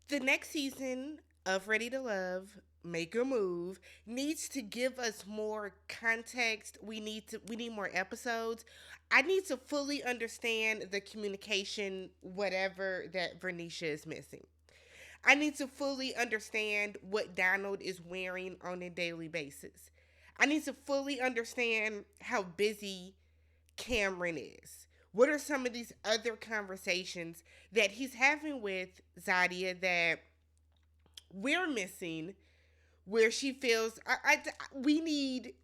The next season of Ready to Love, Make a Move needs to give us more context. We need more episodes. I need to fully understand the communication, whatever that Vernisha is missing. I need to fully understand what Donald is wearing on a daily basis. I need to fully understand how busy Cameron is. What are some of these other conversations that he's having with Zadia that we're missing, where she feels we need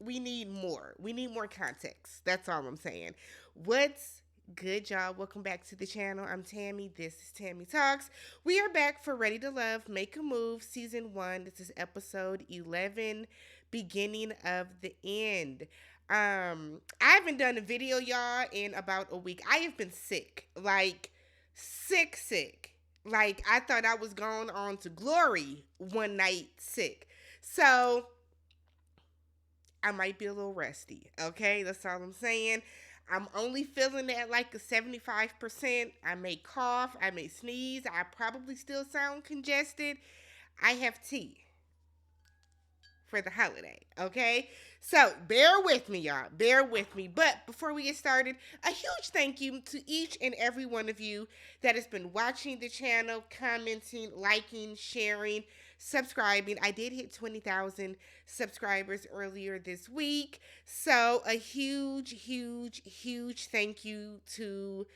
more. We need more context. That's all I'm saying. What's good, y'all? Welcome back to the channel. I'm Tammy. This is Tammy Talks. We are back for Ready to Love, Make a Move, season 1. This is episode 11, beginning of the end. I haven't done a video, y'all, in about a week. I have been sick, like sick. Like I thought I was going on to glory one night sick. So I might be a little rusty. Okay, that's all I'm saying. I'm only feeling at like a 75%. I may cough, I may sneeze, I probably still sound congested. I have tea for the holiday, okay? So bear with me, y'all. Bear with me. But before we get started, a huge thank you to each and every one of you that has been watching the channel, commenting, liking, sharing, subscribing. I did hit 20,000 subscribers earlier this week. So a huge thank you to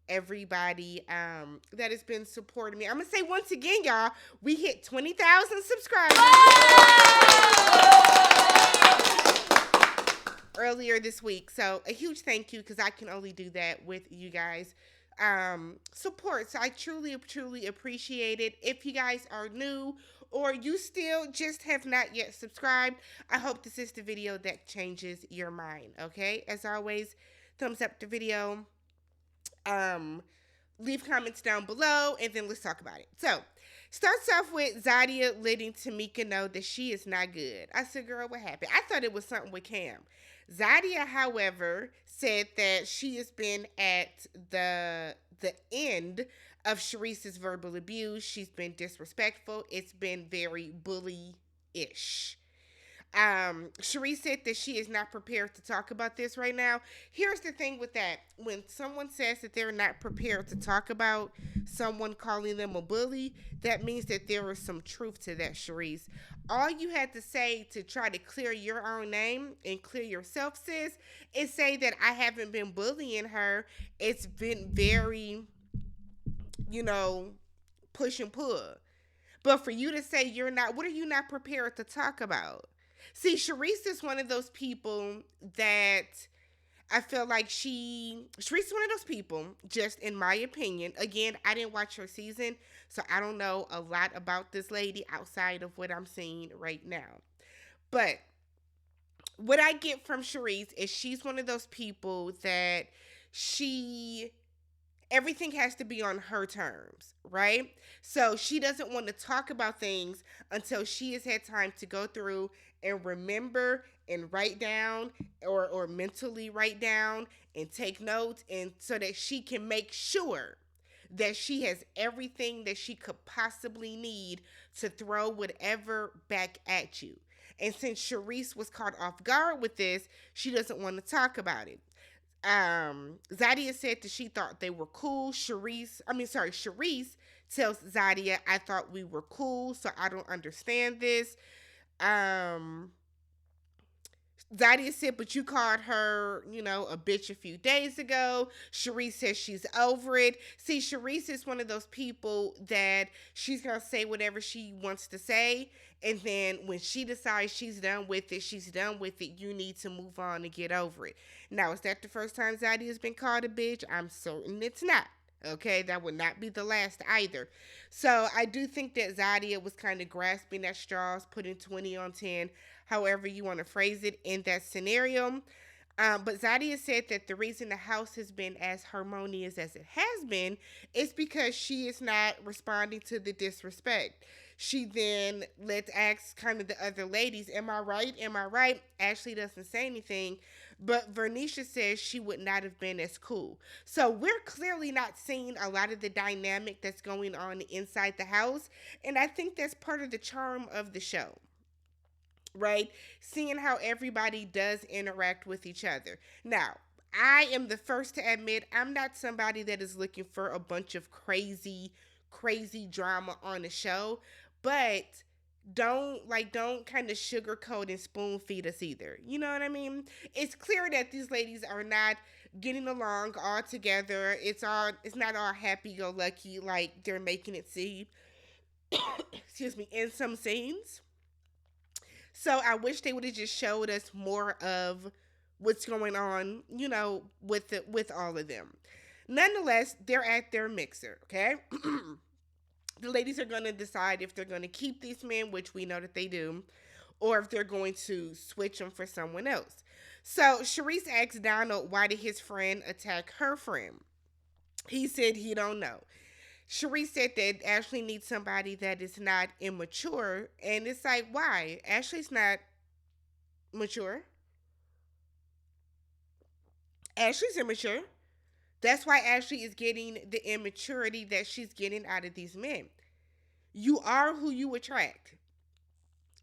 everybody that has been supporting me. I'm gonna say once again, y'all, we hit 20,000 subscribers earlier this week. So a huge thank you, because I can only do that with you guys support. So I truly appreciate it. If you guys are new or you still just have not yet subscribed, I hope this is the video that changes your mind. Okay, as always, thumbs up the video, leave comments down below, and then let's talk about it. So, starts off with Zadia letting Tamika know that she is not good. I said, girl, what happened? I thought it was something with Cam. Zadia, however, said that she has been at the end of Sharice's verbal abuse. She's been disrespectful. It's been very bully-ish. Sharice said that she is not prepared to talk about this right now. Here's the thing with that. When someone says that they're not prepared to talk about someone calling them a bully, that means that there is some truth to that, Sharice. All you had to say to try to clear your own name and clear yourself, sis, is say that I haven't been bullying her. It's been very, you know, push and pull. But for you to say you're not, what are you not prepared to talk about? See, Sharice is one of those people that I feel like Sharice is one of those people, just in my opinion. Again, I didn't watch her season, so I don't know a lot about this lady outside of what I'm seeing right now. But what I get from Sharice is she's one of those people that she everything has to be on her terms, right? So she doesn't want to talk about things until she has had time to go through and remember and write down, or mentally write down and take notes, and so that she can make sure that she has everything that she could possibly need to throw whatever back at you. And since Sharice was caught off guard with this, she doesn't want to talk about it. Zadia said that she thought they were cool. Sharice tells Zadia, I thought we were cool, so I don't understand this. Um, Zadia said, but you called her, a bitch a few days ago. Sharice says she's over it. See, Sharice is one of those people that she's going to say whatever she wants to say. And then when she decides she's done with it, she's done with it. You need to move on and get over it. Now, is that the first time Zadia has been called a bitch? I'm certain it's not. Okay, that would not be the last either. So I do think that Zadia was kind of grasping at straws, putting 20 on 10, however you want to phrase it in that scenario. But Zadia said that the reason the house has been as harmonious as it has been is because she is not responding to the disrespect. She then let's ask kind of the other ladies, am I right? Am I right? Ashley doesn't say anything, but Vernisha says she would not have been as cool. So we're clearly not seeing a lot of the dynamic that's going on inside the house. And I think that's part of the charm of the show, right? Seeing how everybody does interact with each other. Now, I am the first to admit I'm not somebody that is looking for a bunch of crazy drama on the show, but don't kind of sugarcoat and spoon feed us either. You know what I mean? It's clear that these ladies are not getting along all together. It's not all happy go lucky like they're making it seem. Excuse me, in some scenes. So I wish they would have just showed us more of what's going on, with all of them. Nonetheless, they're at their mixer, okay? The ladies are going to decide if they're going to keep these men, which we know that they do, or if they're going to switch them for someone else. So Sharice asked Donald why did his friend attack her friend. He said he don't know. Sharice said that Ashley needs somebody that is not immature, and it's like, why? Ashley's not mature. Ashley's immature. That's why Ashley is getting the immaturity that she's getting out of these men. You are who you attract.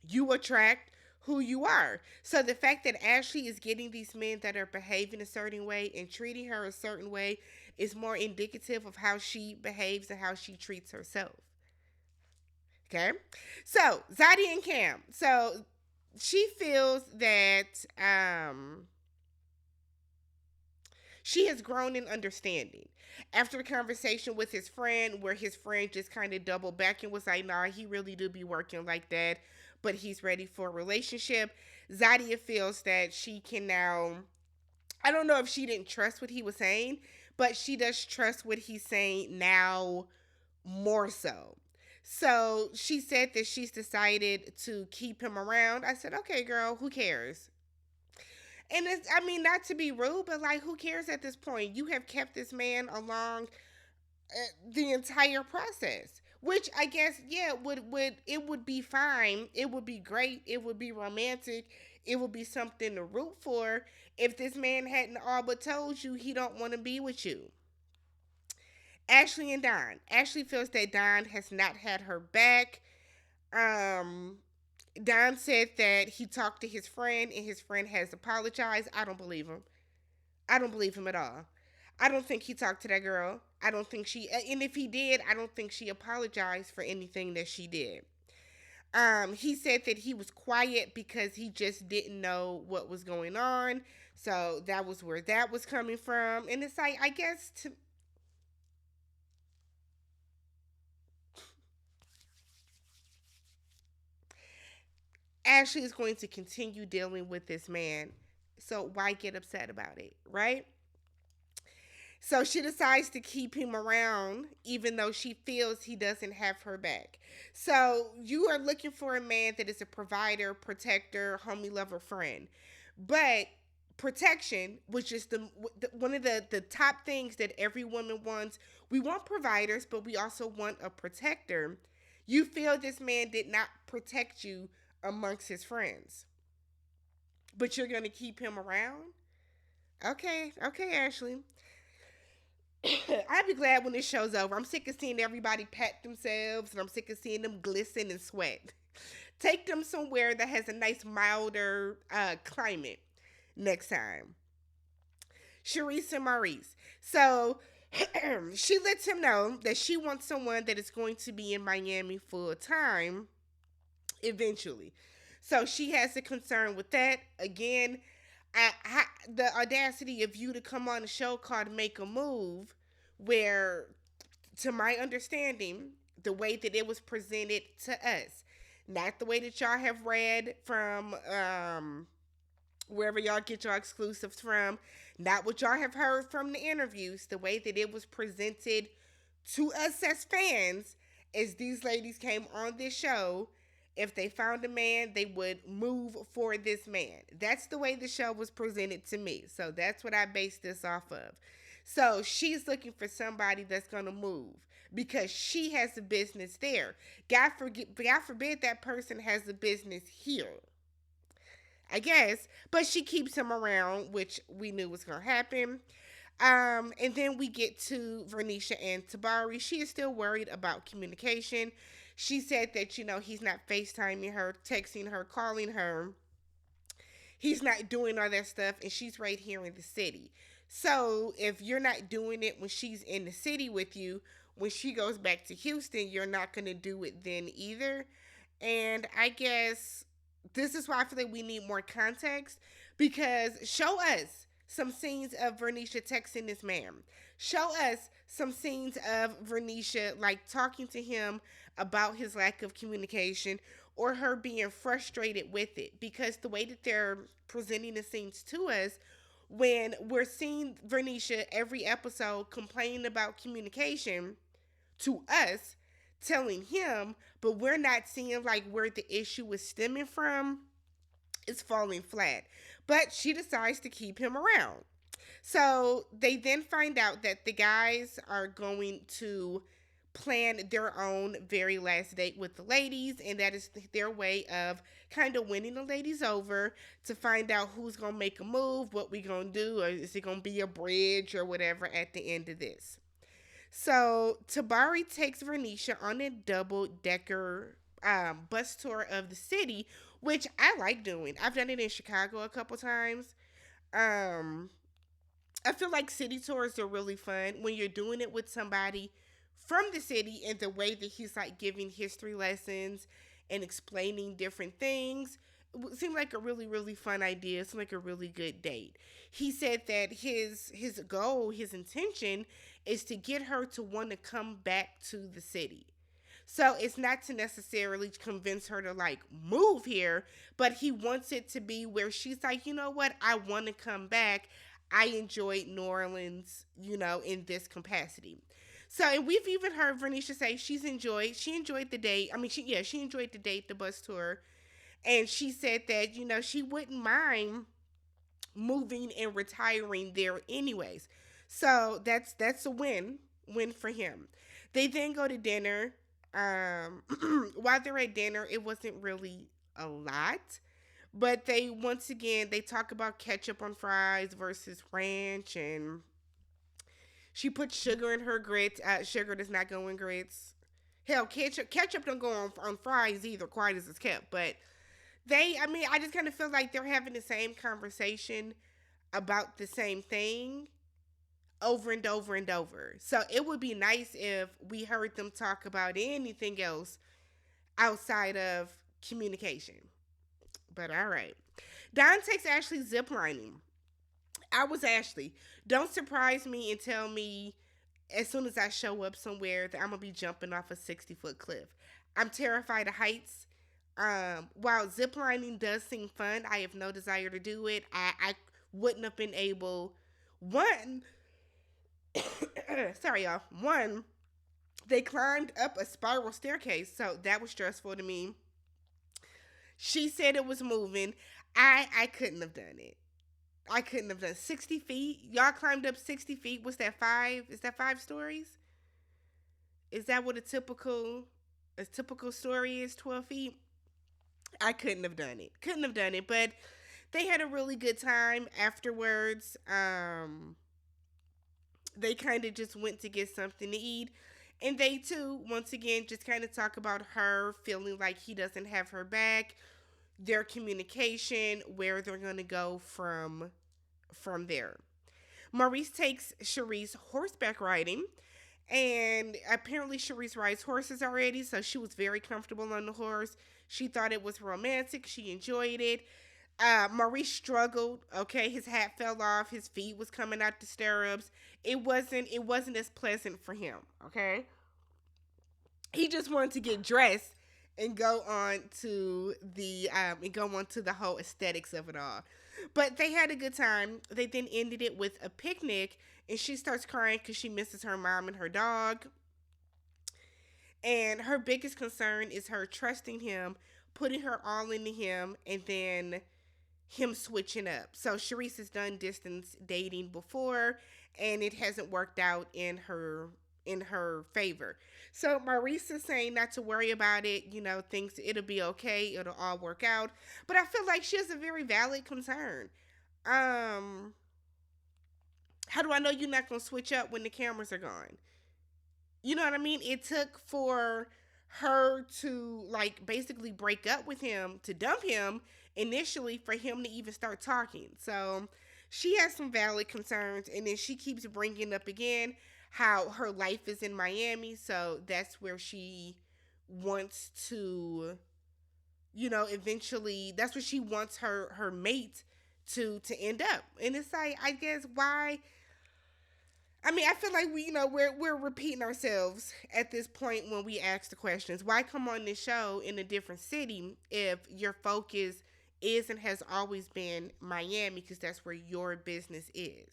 You attract who you are. So the fact that Ashley is getting these men that are behaving a certain way and treating her a certain way is more indicative of how she behaves and how she treats herself. Okay? So, Zadie and Cam. So, she feels that she has grown in understanding. After the conversation with his friend, where his friend just kind of doubled back and was like, nah, he really do be working like that, but he's ready for a relationship. Zadia feels that she can now, I don't know if she didn't trust what he was saying, but she does trust what he's saying now more so. So she said that she's decided to keep him around. I said, okay, girl, who cares? And it's, I mean, not to be rude, but like, who cares at this point? You have kept this man along the entire process, which I guess, yeah, would it would be fine. It would be great. It would be romantic. It would be something to root for if this man hadn't all but told you he don't want to be with you. Ashley and Don. Ashley feels that Don has not had her back. Um, Don said that he talked to his friend and his friend has apologized. I don't believe him. I don't believe him at all. I don't think he talked to that girl. I don't think she, and if he did, I don't think she apologized for anything that she did. He said that he was quiet because he just didn't know what was going on. So that was where that was coming from. And it's like, I guess Ashley is going to continue dealing with this man. So why get upset about it, right? So she decides to keep him around even though she feels he doesn't have her back. So you are looking for a man that is a provider, protector, homie, lover, friend. But protection, which is one of the top things that every woman wants. We want providers, but we also want a protector. You feel this man did not protect you amongst his friends, but you're going to keep him around? Okay, okay, Ashley. I'd be glad when this show's over. I'm sick of seeing everybody pat themselves and I'm sick of seeing them glisten and sweat. Take them somewhere that has a nice milder climate next time. Sharice and Maurice. So she lets him know that she wants someone that is going to be in Miami full time eventually. So she has a concern with that. Again, the audacity of you to come on a show called Make a Move, where, to my understanding, the way that it was presented to us, not the way that y'all have read from wherever y'all get your exclusives from, not what y'all have heard from the interviews, the way that it was presented to us as fans, is these ladies came on this show. If they found a man, they would move for this man. That's the way the show was presented to me. So that's what I based this off of. So she's looking for somebody that's going to move because she has a business there. God forbid that person has a business here. I guess. But she keeps him around, which we knew was gonna happen. And then we get to Vernisha and Tabari. She is still worried about communication. She said that, he's not FaceTiming her, texting her, calling her. He's not doing all that stuff, and she's right here in the city. So if you're not doing it when she's in the city with you, when she goes back to Houston, you're not going to do it then either. And I guess this is why I feel like we need more context, because show us some scenes of Vernisha texting this man. Show us some scenes of Vernisha like talking to him about his lack of communication, or her being frustrated with it, because the way that they're presenting the scenes to us, when we're seeing Vernisha every episode complaining about communication to us, telling him, but we're not seeing like where the issue is stemming from, it's falling flat. But she decides to keep him around. So they then find out that the guys are going to plan their own very last date with the ladies, and that is their way of kind of winning the ladies over, to find out who's gonna make a move, what we gonna do, or is it gonna be a bridge or whatever at the end of this. So Tabari takes Vernisha on a double decker bus tour of the city, which I like doing. I've done it in Chicago a couple times. Um, I feel like city tours are really fun when you're doing it with somebody from the city, and the way that he's like giving history lessons and explaining different things. It seemed like a really, really fun idea. It seemed like a really good date. He said that his goal, his intention is to get her to want to come back to the city. So it's not to necessarily convince her to like move here, but he wants it to be where she's like, you know what, I want to come back. I enjoyed New Orleans, in this capacity. So, and we've even heard Vernisha say she enjoyed the date. I mean, she enjoyed the date, the bus tour, and she said that she wouldn't mind moving and retiring there anyways. So that's a win for him. They then go to dinner. While they're at dinner, it wasn't really a lot, but they once again they talk about ketchup on fries versus ranch, and she put sugar in her grits. Sugar does not go in grits. Hell, ketchup don't go on fries either, quite as it's kept. But I just kind of feel like they're having the same conversation about the same thing over and over and over. So it would be nice if we heard them talk about anything else outside of communication. But all right. Don takes Ashley ziplining. I was Ashley. Don't surprise me and tell me as soon as I show up somewhere that I'm gonna be jumping off a 60-foot cliff. I'm terrified of heights. While ziplining does seem fun, I have no desire to do it. I wouldn't have been able. One, sorry y'all. One, they climbed up a spiral staircase, so that was stressful to me. She said it was moving. I couldn't have done it. I couldn't have done 60 feet. Y'all climbed up 60 feet. What's that, five? Is that 5 stories? Is that what a typical story is, 12 feet? I couldn't have done it. Couldn't have done it. But they had a really good time afterwards. They kind of just went to get something to eat. And they too, once again, just kind of talk about her feeling like he doesn't have her back, their communication, where they're gonna go from there. Maurice takes Cherise horseback riding, and apparently Cherise rides horses already, so she was very comfortable on the horse. She thought it was romantic. She enjoyed it. Maurice struggled. Okay, his hat fell off. His feet was coming out the stirrups. It wasn't as pleasant for him. Okay, he just wanted to get dressed and go on to the whole aesthetics of it all. But they had a good time. They then ended it with a picnic, and she starts crying because she misses her mom and her dog. And her biggest concern is her trusting him, putting her all into him, and then him switching up. So Sharice has done distance dating before, and it hasn't worked out in her in her favor. So Maurice saying not to worry about it, thinks it'll be okay, it'll all work out. But I feel like she has a very valid concern. Um, how do I know you're not gonna switch up when the cameras are gone? You know what I mean? It took for her to like basically break up with him, to dump him initially, for him to even start talking. So she has some valid concerns, and then she keeps bringing up again how her life is in Miami, so that's where she wants to, eventually, that's where she wants her mate to end up. And it's like, I guess, why? I mean, I feel like we're repeating ourselves at this point when we ask the questions. Why come on this show in a different city if your focus is and has always been Miami, because that's where your business is?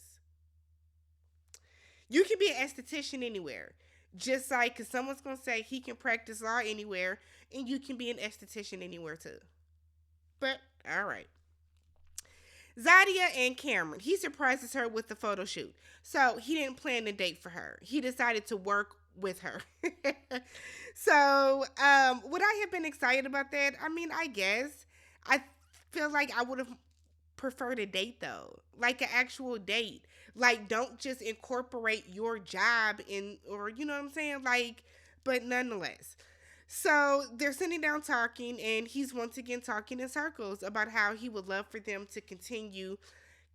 You can be an esthetician anywhere. Just like, because someone's going to say he can practice law anywhere, and you can be an esthetician anywhere too. But, all right. Zadia and Cameron. He surprises her with the photo shoot. So he didn't plan a date for her. He decided to work with her. So would I have been excited about that? I mean, I guess. I feel like I would have preferred a date though. Like an actual date. Like, don't just incorporate your job in, or you know what I'm saying? Like, but nonetheless. So they're sitting down talking, and he's once again talking in circles about how he would love for them to continue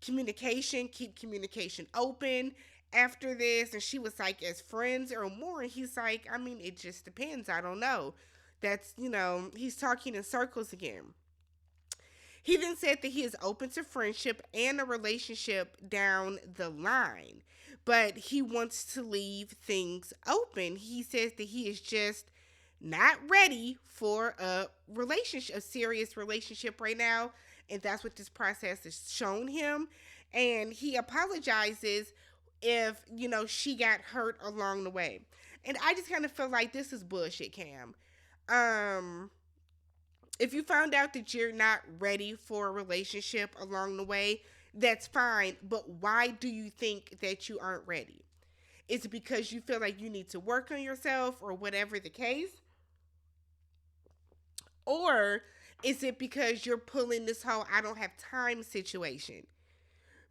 communication, keep communication open after this. And she was like, as friends or more. And he's like, I mean, it just depends. I don't know. That's, he's talking in circles again. He then said that he is open to friendship and a relationship down the line, but he wants to leave things open. He says that he is just not ready for a serious relationship right now, and that's what this process has shown him. And he apologizes if she got hurt along the way. And I just kind of feel like this is bullshit, Cam. If you found out that you're not ready for a relationship along the way, that's fine. But why do you think that you aren't ready? Is it because you feel like you need to work on yourself, or whatever the case? Or is it because you're pulling this whole I don't have time situation?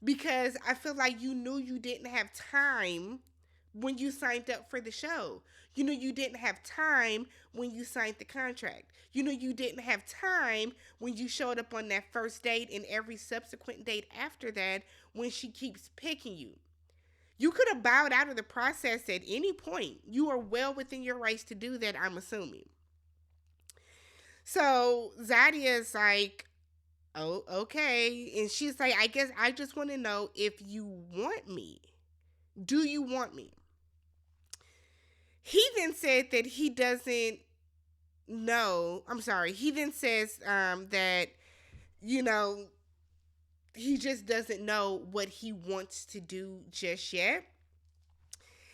Because I feel like you knew you didn't have time when you signed up for the show. You know you didn't have time when you signed the contract. You know you didn't have time when you showed up on that first date and every subsequent date after that when she keeps picking you. You could have bowed out of the process at any point. You are well within your rights to do that, I'm assuming. So Zadia is like, oh, okay. And she's like, I guess I just want to know if you want me. Do you want me? He then said that he doesn't know. I'm sorry. He then says that, you know, he just doesn't know what he wants to do just yet.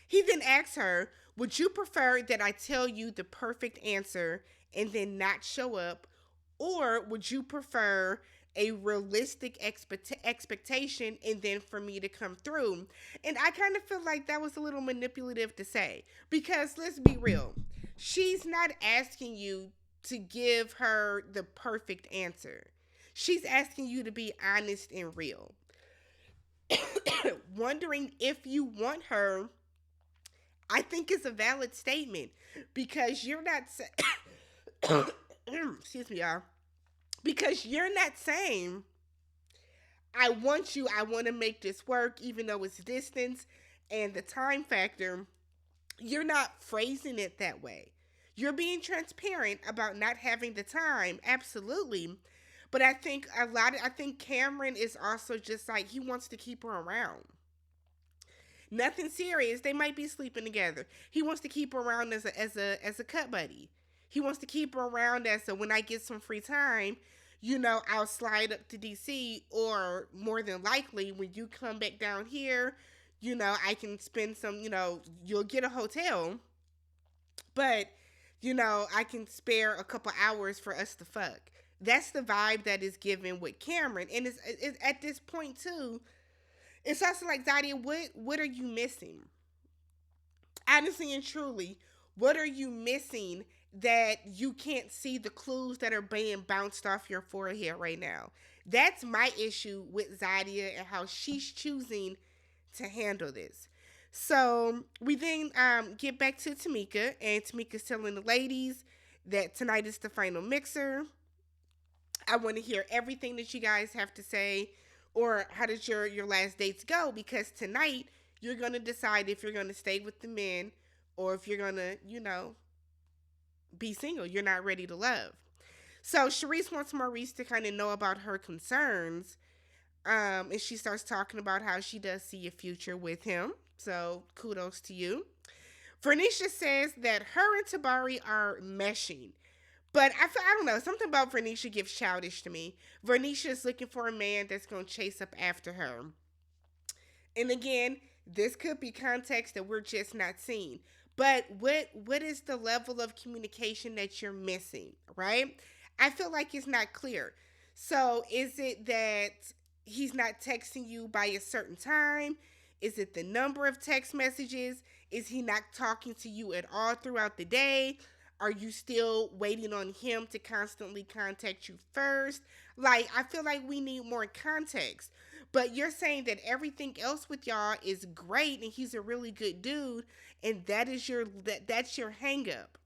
He then asks her, would you prefer that I tell you the perfect answer and then not show up? Or would you prefer a realistic expectation and then for me to come through? And I kind of feel like that was a little manipulative to say, because let's be real. She's not asking you to give her the perfect answer. She's asking you to be honest and real. Wondering if you want her, I think is a valid statement, because you're not excuse me, y'all. Because you're not saying, I want you, I want to make this work, even though it's distance and the time factor. You're not phrasing it that way. You're being transparent about not having the time, absolutely. But I think Cameron is also just like, he wants to keep her around. Nothing serious. They might be sleeping together. He wants to keep her around as a cut buddy. He wants to keep her around as a, when I get some free time, I'll slide up to DC, or more than likely when you come back down here, I can spend some, you'll get a hotel, but I can spare a couple hours for us to fuck. That's the vibe that is given with Cameron. And it's at this point too, it's also like, Zadia, what are you missing? Honestly and truly, what are you missing that you can't see the clues that are being bounced off your forehead right now? That's my issue with Zadia and how she's choosing to handle this. So we then get back to Tamika, and Tamika's telling the ladies that tonight is the final mixer. I want to hear everything that you guys have to say, or how did your last dates go? Because tonight you're gonna decide if you're gonna stay with the men or if you're gonna, be single. You're not ready to love. So Sharice wants Maurice to kind of know about her concerns. And she starts talking about how she does see a future with him. So kudos to you. Vernisha says that her and Tabari are meshing. But I don't know, something about Vernisha gives childish to me. Vernisha is looking for a man that's going to chase up after her. And again, this could be context that we're just not seeing. But what is the level of communication that you're missing, right? I feel like it's not clear. So is it that he's not texting you by a certain time? Is it the number of text messages? Is he not talking to you at all throughout the day? Are you still waiting on him to constantly contact you first? Like, I feel like we need more context. But you're saying that everything else with y'all is great and he's a really good dude, and that's your hang up.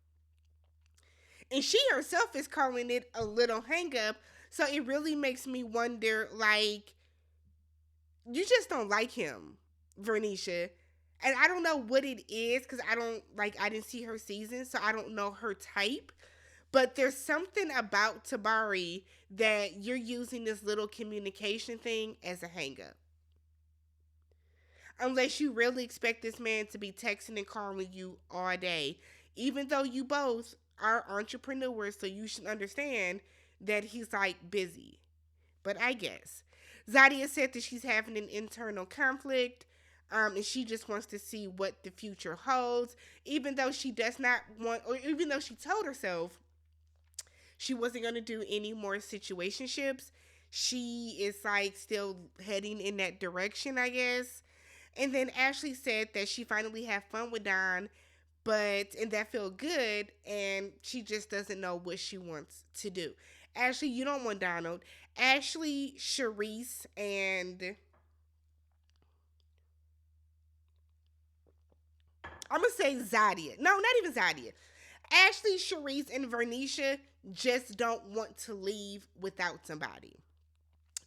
And she herself is calling it a little hang up. So it really makes me wonder, like, you just don't like him, Vernisha. And I don't know what it is because I didn't see her season, so I don't know her type. But there's something about Tabari that you're using this little communication thing as a hang up. Unless you really expect this man to be texting and calling you all day. Even though you both are entrepreneurs, so you should understand that he's like busy. But I guess. Zadia said that she's having an internal conflict. And she just wants to see what the future holds, even though she does not want, or even though she told herself she wasn't going to do any more situationships. She is like still heading in that direction, I guess. And then Ashley said that she finally had fun with Don, and that felt good, and she just doesn't know what she wants to do. Ashley, you don't want Donald. Ashley, Sharice, and I'm gonna say Zadia. No, not even Zadia. Ashley, Sharice, and Vernisha just don't want to leave without somebody.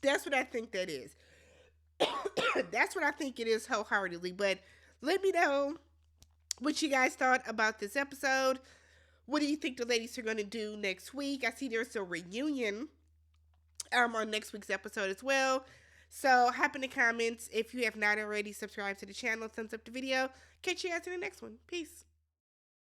That's what I think that is. That's what I think it is wholeheartedly. But let me know what you guys thought about this episode. What do you think the ladies are going to do next week? I see there's a reunion on next week's episode as well. So hop in the comments if you have not already subscribed to the channel, thumbs up the video. Catch you guys in the next one. Peace.